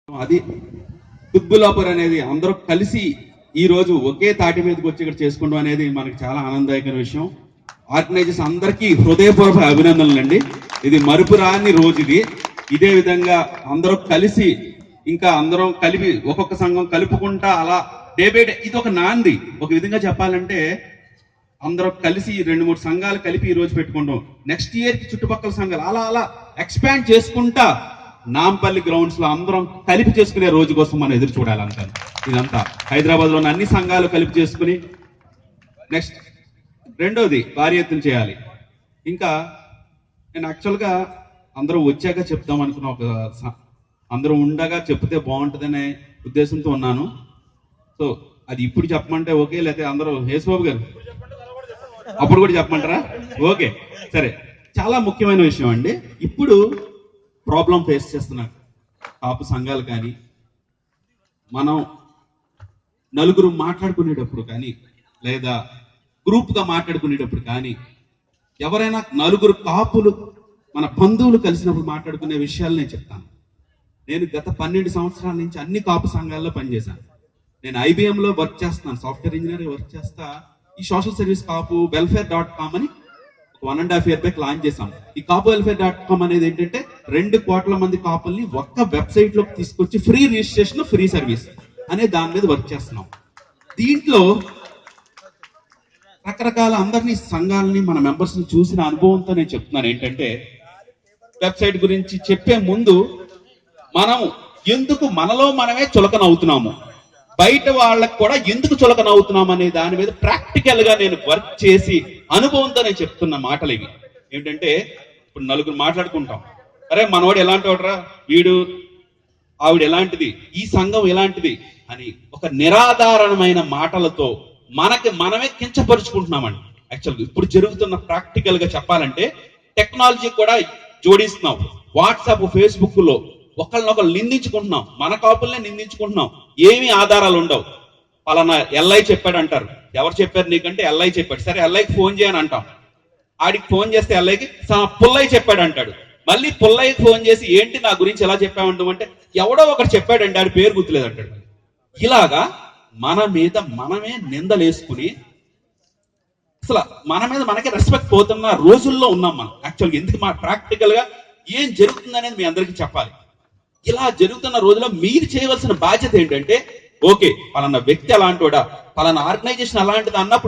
అది దుబ్బులాపర్ అనేది అందరూ కలిసి ఈ రోజు ఒకే తాటి మీదకి వచ్చి ఇక్కడ చేసుకోవడం అనేది మనకి చాలా ఆనందదాయకమైన విషయం. ఆర్గనైజర్స్ అందరికీ హృదయపూర్వక అభినందనలు అండి. ఇది మరుపురాని రోజు ఇది. ఇదే విధంగా అందరూ కలిసి ఇంకా అందరం కలిపి ఒక్కొక్క సంఘం కలుపుకుంటా అలా డే బై డే ఇది ఒక నాంది. ఒక విధంగా చెప్పాలంటే అందరూ కలిసి 2-3 సంఘాలు కలిపి ఈ రోజు పెట్టుకుంటాం. నెక్స్ట్ ఇయర్ కి చుట్టుపక్కల సంఘాలు అలా అలా ఎక్స్పాండ్ చేసుకుంటా నాంపల్లి గ్రౌండ్స్ లో అందరం కలిపి చేసుకునే రోజు కోసం మనం ఎదురు చూడాలంటాను. ఇదంతా హైదరాబాద్ లోని అన్ని సంఘాలు కలిపి చేసుకుని నెక్స్ట్ రెండోది భారీ ఎత్తున చేయాలి. ఇంకా నేను యాక్చువల్గా అందరూ వచ్చాక చెప్తాం అనుకున్న అందరూ ఉండగా చెప్తే బాగుంటుందనే ఉద్దేశంతో ఉన్నాను. సో అది ఇప్పుడు చెప్పమంటే ఓకే, లేకపోతే అందరూ యేసుబాబు గారు అప్పుడు కూడా చెప్పమంటారా? ఓకే సరే. చాలా ముఖ్యమైన విషయం అండి. ఇప్పుడు ప్రాబ్లం ఫేస్ చేస్తున్నారు కాపు సంఘాలు కానీ, మనం నలుగురు మాట్లాడుకునేటప్పుడు కానీ, లేదా గ్రూప్గా మాట్లాడుకునేటప్పుడు కానీ, ఎవరైనా నలుగురు కాపులు మన బంధువులు కలిసినప్పుడు మాట్లాడుకునే విషయాలు నేను చెప్తాను. నేను గత 12 సంవత్సరాల నుంచి అన్ని కాపు సంఘాల్లో పనిచేశాను. నేను IBMలో వర్క్ చేస్తున్నాను, సాఫ్ట్వేర్ ఇంజనీర్ వర్క్ చేస్తా. ఈ సోషల్ సర్వీస్ కాపు welfare.com అని 1.5 year బ్యాక్ లాంచ్ చేశాం. ఈ కాపు welfare.com అనేది ఏంటంటే 2 కోట్ల మంది కాపుల్ని ఒక్క వెబ్సైట్ లోకి తీసుకొచ్చి ఫ్రీ రిజిస్ట్రేషన్ ఫ్రీ సర్వీస్ అనే దాని మీద వర్క్ చేస్తున్నాం. దీంట్లో రకరకాల అందరినీ సంఘాలని మన మెంబర్స్ ని చూసిన అనుభవంతో నేను చెప్తున్నాను ఏంటంటే, వెబ్సైట్ గురించి చెప్పే ముందు మనం ఎందుకు మనలో మనమే చులకన అవుతున్నాము, బయట వాళ్ళకు కూడా ఎందుకు చులకన అవుతున్నాం అనే దాని మీద ప్రాక్టికల్ గా నేను వర్క్ చేసి అనుభవంతో నేను చెప్తున్న మాటలు ఇవి. ఏంటంటే ఇప్పుడు నలుగురు మాట్లాడుకుంటాం, అరే మనవాడు ఎలాంటి వాడరా, వీడు ఆవిడ ఎలాంటిది, ఈ సంఘం ఎలాంటిది అని ఒక నిరాధారణమైన మాటలతో మనకి మనమే కించపరుచుకుంటున్నామండి. యాక్చువల్గా ఇప్పుడు జరుగుతున్న ప్రాక్టికల్ గా చెప్పాలంటే టెక్నాలజీ కూడా జోడిస్తున్నాం. వాట్సాప్ ఫేస్బుక్ లో ఒకళ్ళనొకళ్ళు నిందించుకుంటున్నాం, మన కాపుల్నే నిందించుకుంటున్నాం. ఏమీ ఆధారాలు ఉండవు. పలానా ఎల్ఐ చెప్పాడు అంటారు. ఎవరు చెప్పారు నీకంటే ఎల్ఐ చెప్పాడు. సరే ఎల్ఐకి ఫోన్ చేయని అంటాం. ఆడికి ఫోన్ చేస్తే ఎల్ఐకి పుల్లయ్య చెప్పాడు అంటాడు. మళ్ళీ పుల్లయ్యకి ఫోన్ చేసి ఏంటి నా గురించి ఎలా చెప్పామంటాం అంటే ఎవడో ఒకటి చెప్పాడండి, ఆడి పేరు గుర్తులేదు అంటాడు. ఇలాగా మన మీద మనమే నిందలేసుకుని అసలు మన మీద మనకే రెస్పెక్ట్ పోతున్న రోజుల్లో ఉన్నాం మనం. యాక్చువల్గా ఎందుకు మా ప్రాక్టికల్ గా ఏం జరుగుతుంది అనేది మీ అందరికీ చెప్పాలి. ఇలా జరుగుతున్న రోజుల్లో మీరు చేయవలసిన బాధ్యత ఏంటంటే, ఓకే పలానా వ్యక్తి అలాంటి వాడా, పలానా ఆర్గనైజేషన్ అలాంటిది అన్నప్పుడు